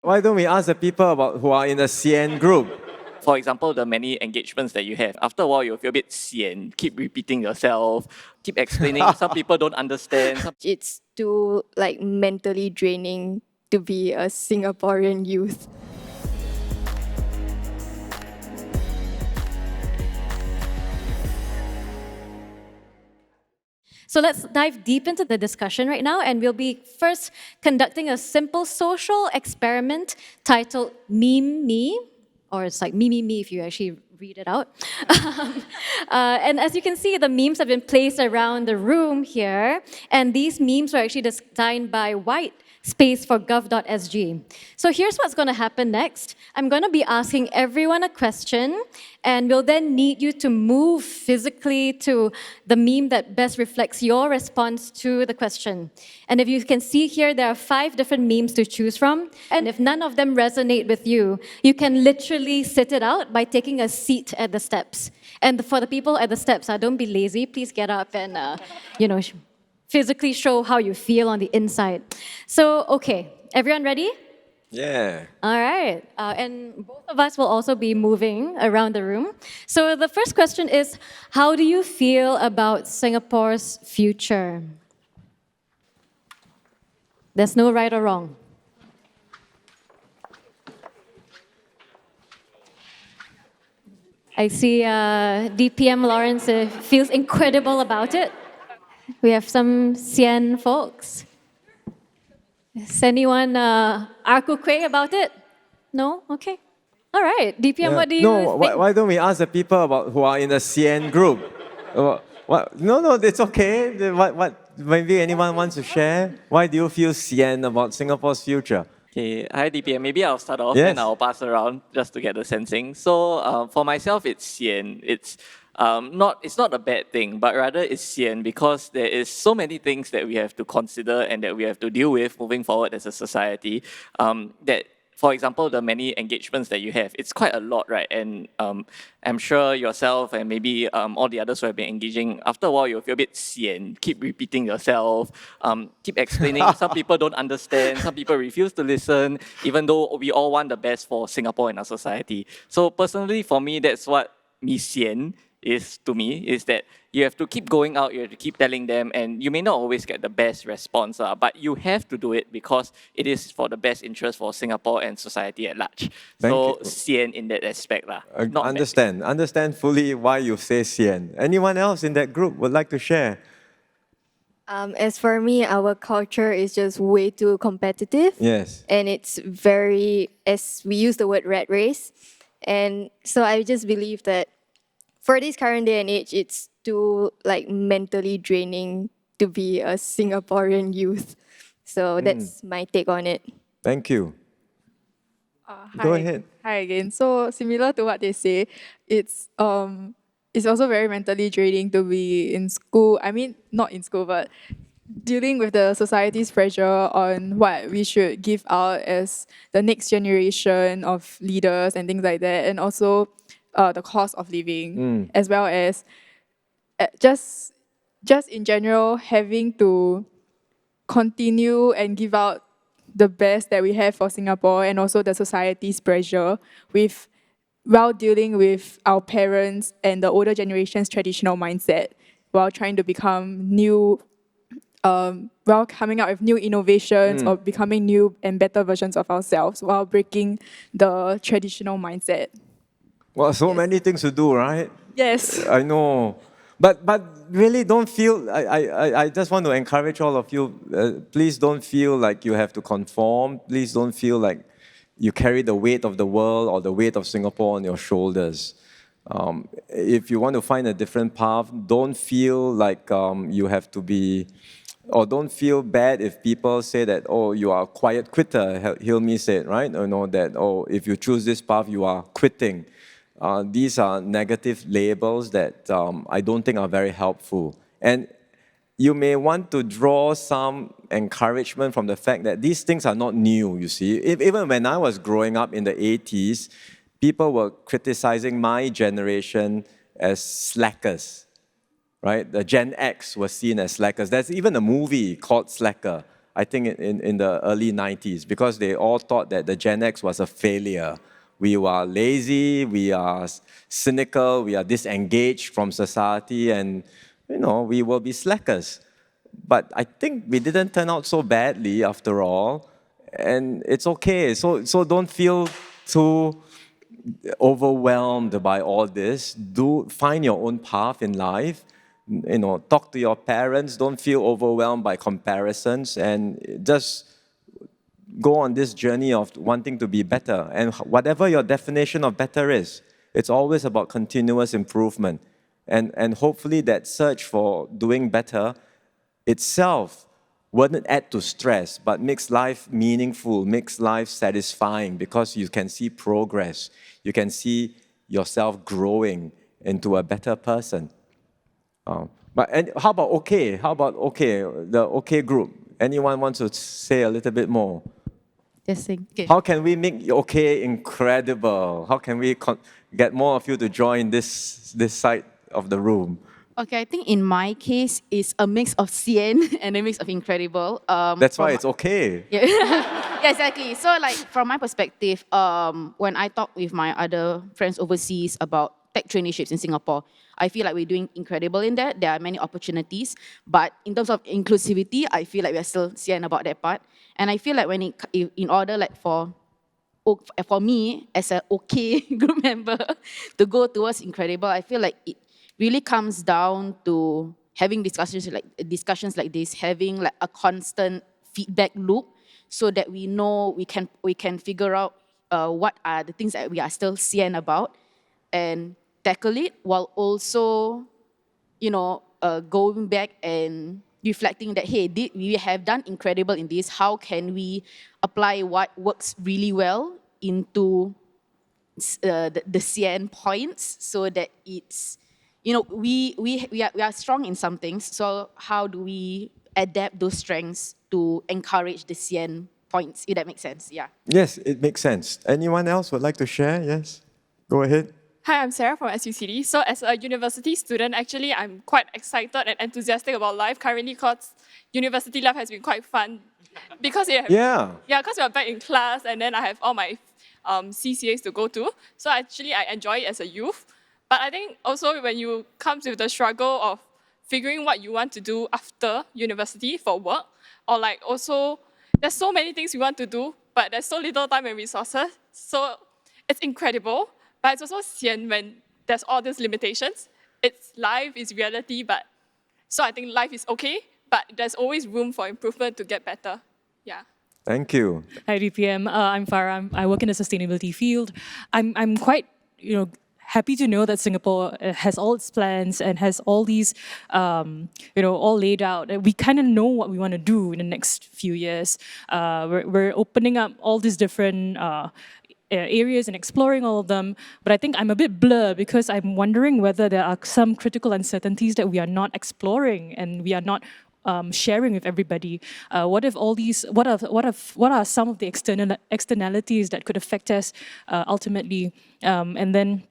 Why don't we ask the people who are in the sian group? For example, the many engagements that you have. After a while, you'll feel a bit sian, keep repeating yourself, keep explaining. Some people don't understand. It's too mentally draining to be a Singaporean youth. So let's dive deep into the discussion right now, and we'll be first conducting a simple social experiment titled Meme Me, or it's like Me if you actually read it out. And as you can see, the memes have been placed around the room here, and these memes were actually designed by White space for gov.sg. So here's what's going to happen next. I'm going to be asking everyone a question, and we'll then need you to move physically to the meme that best reflects your response to the question. And if you can see here, there are 5 different memes to choose from. And if none of them resonate with you, you can literally sit it out by taking a seat at the steps. And for the people at the steps, don't be lazy. Please get up and, physically show how you feel on the inside. So, okay, everyone ready? Yeah. All right, and both of us will also be moving around the room. So the first question is, how do you feel about Singapore's future? There's no right or wrong. I see DPM Lawrence feels incredible about it. We have some sian folks. Is anyone Kueh about it? No? Okay. All right. DPM, what do you think? Why don't we ask the people who are in the sian group? No, it's okay. Maybe anyone wants to share? Why do you feel sian about Singapore's future? Okay, hi DPM. Maybe I'll start off Yes. and I'll pass around just to get the sensing. So for myself, it's sian. It's not a bad thing, but rather it's sian because there is so many things that we have to consider and that we have to deal with moving forward as a society. That, for example, the many engagements that you have, it's quite a lot, right? And I'm sure yourself and maybe all the others who have been engaging, after a while you'll feel a bit sian, keep repeating yourself, keep explaining. Some people don't understand, some people refuse to listen, even though we all want the best for Singapore and our society. So personally, for me, that's what sian is to me, is that you have to keep going out, you have to keep telling them, and you may not always get the best response, but you have to do it because it is for the best interest for Singapore and society at large. So sian in that aspect. Understand fully why you say sian. Anyone else in that group would like to share? As for me, our culture is just way too competitive. Yes. And it's very, as we use the word rat race. And so I just believe that for this current day and age, it's too mentally draining to be a Singaporean youth. So that's my take on it. Thank you. Go ahead. Hi again. So similar to what they say, it's also very mentally draining to be in school. I mean, not in school, but dealing with the society's pressure on what we should give out as the next generation of leaders and things like that, and also the cost of living, as well as just in general having to continue and give out the best that we have for Singapore, and also the society's pressure while dealing with our parents and the older generation's traditional mindset, while trying to become new, while coming up with new innovations or becoming new and better versions of ourselves, while breaking the traditional mindset. Well, so many things to do, right? Yes. I know. But really don't feel, I just want to encourage all of you, please don't feel like you have to conform. Please don't feel like you carry the weight of the world or the weight of Singapore on your shoulders. If you want to find a different path, don't feel like you have to be, or don't feel bad if people say that, oh, you are a quiet quitter, Hilmi said, right? You know, that, oh, if you choose this path, you are quitting. These are negative labels that I don't think are very helpful. And you may want to draw some encouragement from the fact that these things are not new, you see. Even when I was growing up in the 80s, people were criticizing my generation as slackers, right? The Gen X was seen as slackers. There's even a movie called Slacker. I think in the early 90s, because they all thought that the Gen X was a failure. We are lazy, we are cynical, we are disengaged from society, and we will be slackers. But I think we didn't turn out so badly after all, and it's okay. So don't feel too overwhelmed by all this. Do find your own path in life. Talk to your parents. Don't feel overwhelmed by comparisons, and just go on this journey of wanting to be better. And whatever your definition of better is, it's always about continuous improvement. And hopefully that search for doing better itself wouldn't add to stress, but makes life meaningful, makes life satisfying, because you can see progress. You can see yourself growing into a better person. And how about okay? How about okay? The okay group. Anyone wants to say a little bit more? Testing. Okay. How can we make okay incredible? How can we get more of you to join this side of the room? Okay, I think in my case, it's a mix of sian and a mix of incredible. That's why it's okay. Yeah. Yeah, exactly. So, like, from my perspective, when I talk with my other friends overseas about tech traineeships in Singapore, I feel like we're doing incredible in that. There are many opportunities, but in terms of inclusivity, I feel like we're still sian about that part. And I feel like in order like for me as an okay group member to go towards incredible, I feel like it really comes down to having discussions like this, having like a constant feedback loop, so that we know we can figure out what are the things that we are still sian about, and tackle it, while also going back and reflecting that, hey, we have done incredible in this. How can we apply what works really well into the sian points, so that it's we are strong in some things. So how do we adapt those strengths to encourage the sian points? If that makes sense, yeah. Yes, it makes sense. Anyone else would like to share? Yes, go ahead. Hi, I'm Sarah from SUCD. So as a university student, actually, I'm quite excited and enthusiastic about life currently, because university life has been quite fun. Because because we're back in class, and then I have all my CCAs to go to. So actually, I enjoy it as a youth. But I think also when you come to the struggle of figuring what you want to do after university for work, or like also, there's so many things we want to do, but there's so little time and resources. So it's incredible. But it's also sian when there's all these limitations. Life is reality, but so I think life is okay, but there's always room for improvement to get better. Yeah. Thank you. Hi DPM, I'm Farah. I work in the sustainability field. I'm quite happy to know that Singapore has all its plans and has all these all laid out. We kind of know what we want to do in the next few years. We're opening up all these different areas and exploring all of them, but I think I'm a bit blur, because I'm wondering whether there are some critical uncertainties that we are not exploring and we are not sharing with everybody. What if all these? What are some of the externalities that could affect us ultimately? And then,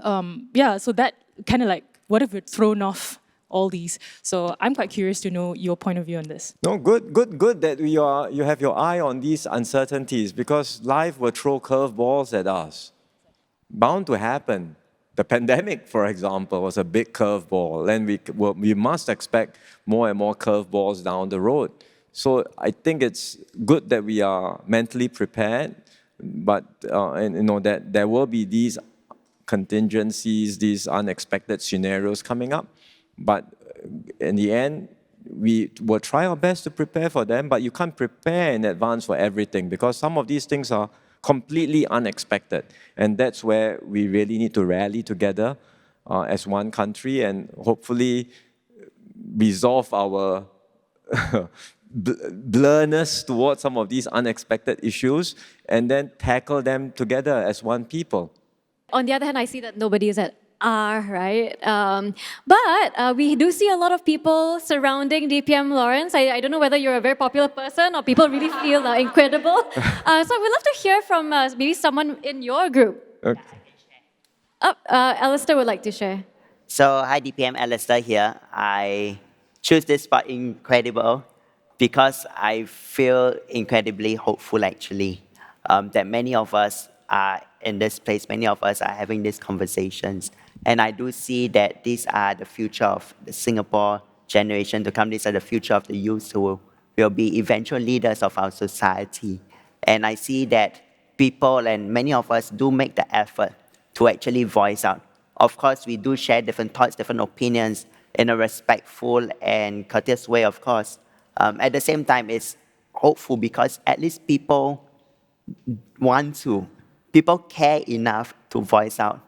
so that kind of like, what if we're thrown off all these? So I'm quite curious to know your point of view on this. No, good that you have your eye on these uncertainties, because life will throw curveballs at us. Bound to happen. The pandemic, for example, was a big curveball, and we must expect more and more curveballs down the road. So I think it's good that we are mentally prepared, but that there will be these contingencies, these unexpected scenarios coming up. But in the end, we will try our best to prepare for them, but you can't prepare in advance for everything, because some of these things are completely unexpected. And that's where we really need to rally together as one country and hopefully resolve our blurriness towards some of these unexpected issues, and then tackle them together as one people. On the other hand, I see that nobody is at R, right? But we do see a lot of people surrounding DPM Lawrence. I don't know whether you're a very popular person or people really feel incredible. So we'd love to hear from maybe someone in your group. Okay. Alistair would like to share. So, hi DPM, Alistair here. I choose this spot incredible because I feel incredibly hopeful actually that many of us are in this place, many of us are having these conversations. And I do see that these are the future of the Singapore generation to come. These are the future of the youth who will be eventual leaders of our society. And I see that people and many of us do make the effort to actually voice out. Of course, we do share different thoughts, different opinions in a respectful and courteous way, of course. At the same time, it's hopeful because at least people want to. People care enough to voice out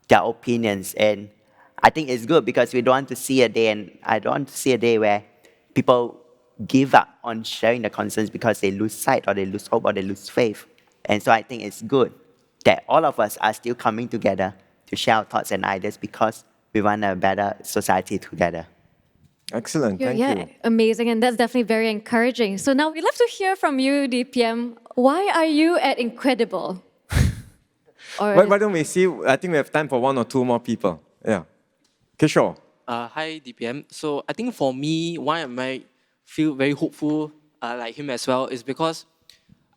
their opinions. And I think it's good because we don't want to see a day, and I don't want to see a day where people give up on sharing their concerns because they lose sight or they lose hope or they lose faith. And so I think it's good that all of us are still coming together to share our thoughts and ideas because we want a better society together. Excellent, thank you. Amazing, and that's definitely very encouraging. So now we'd love to hear from you, DPM. Why are you at Incredible? Why don't we see, I think we have time for one or two more people. Yeah. Kishore. Hi, DPM. So I think for me, why I might feel very hopeful like him as well is because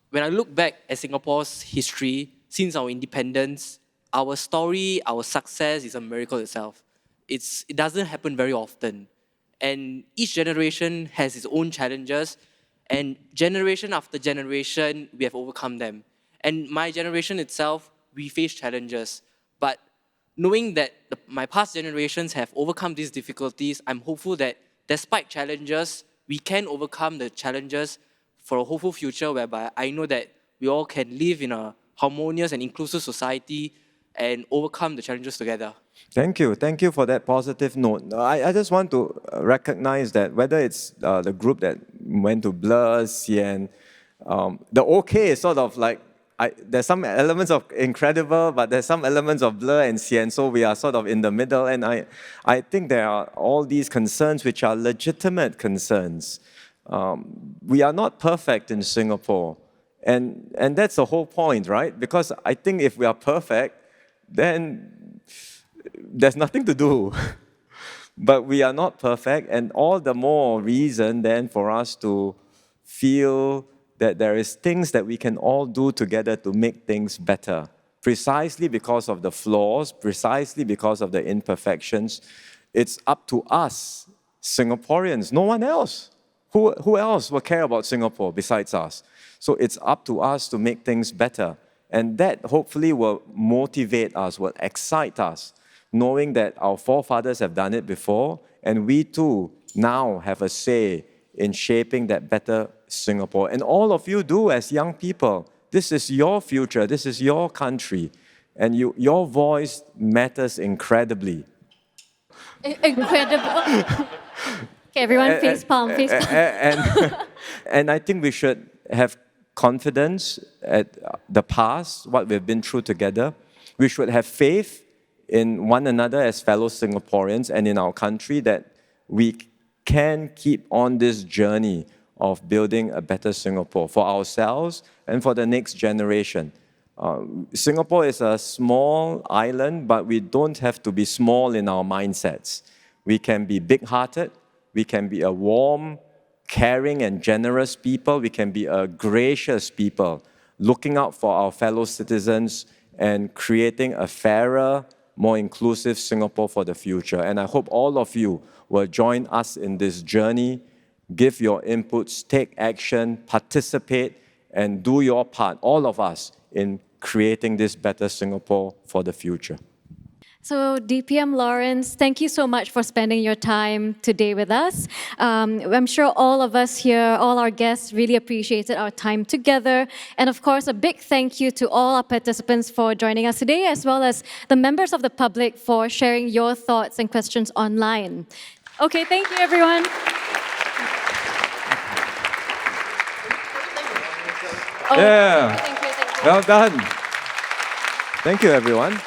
when I look back at Singapore's history, since our independence, our story, our success is a miracle itself. It doesn't happen very often. And each generation has its own challenges, and generation after generation, we have overcome them. And my generation itself, we face challenges. But knowing that my past generations have overcome these difficulties, I'm hopeful that despite challenges, we can overcome the challenges for a hopeful future whereby I know that we all can live in a harmonious and inclusive society and overcome the challenges together. Thank you. Thank you for that positive note. I just want to recognize that whether it's the group that went to Blur, Sian, the OK is sort of like, there's some elements of Incredible, but there's some elements of Blur and Sian, so we are sort of in the middle. And I think there are all these concerns which are legitimate concerns. We are not perfect in Singapore. And that's the whole point, right? Because I think if we are perfect, then there's nothing to do. But we are not perfect, and all the more reason then for us to feel that there is things that we can all do together to make things better. Precisely because of the flaws, precisely because of the imperfections, it's up to us, Singaporeans, no one else. Who else will care about Singapore besides us? So it's up to us to make things better. And that hopefully will motivate us, will excite us, knowing that our forefathers have done it before, and we too now have a say in shaping that better Singapore. And all of you do as young people. This is your future, this is your country, and your voice matters incredibly. Incredible. Okay, everyone, face palm, face palm. And I think we should have confidence at the past, what we've been through together. We should have faith in one another as fellow Singaporeans and in our country that we can keep on this journey of building a better Singapore for ourselves and for the next generation. Singapore is a small island, but we don't have to be small in our mindsets. We can be big-hearted, we can be a warm, caring and generous people, we can be a gracious people, looking out for our fellow citizens and creating a fairer, more inclusive Singapore for the future. And I hope all of you will join us in this journey, give your inputs, take action, participate, and do your part, all of us, in creating this better Singapore for the future. So DPM Lawrence, thank you so much for spending your time today with us. I'm sure all of us here, all our guests really appreciated our time together. And of course, a big thank you to all our participants for joining us today, as well as the members of the public for sharing your thoughts and questions online. Okay, thank you everyone. Yeah, well done. Thank you everyone.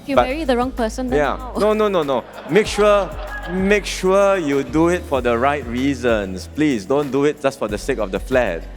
If you marry the wrong person, then yeah, no. Make sure you do it for the right reasons. Please don't do it just for the sake of the flat.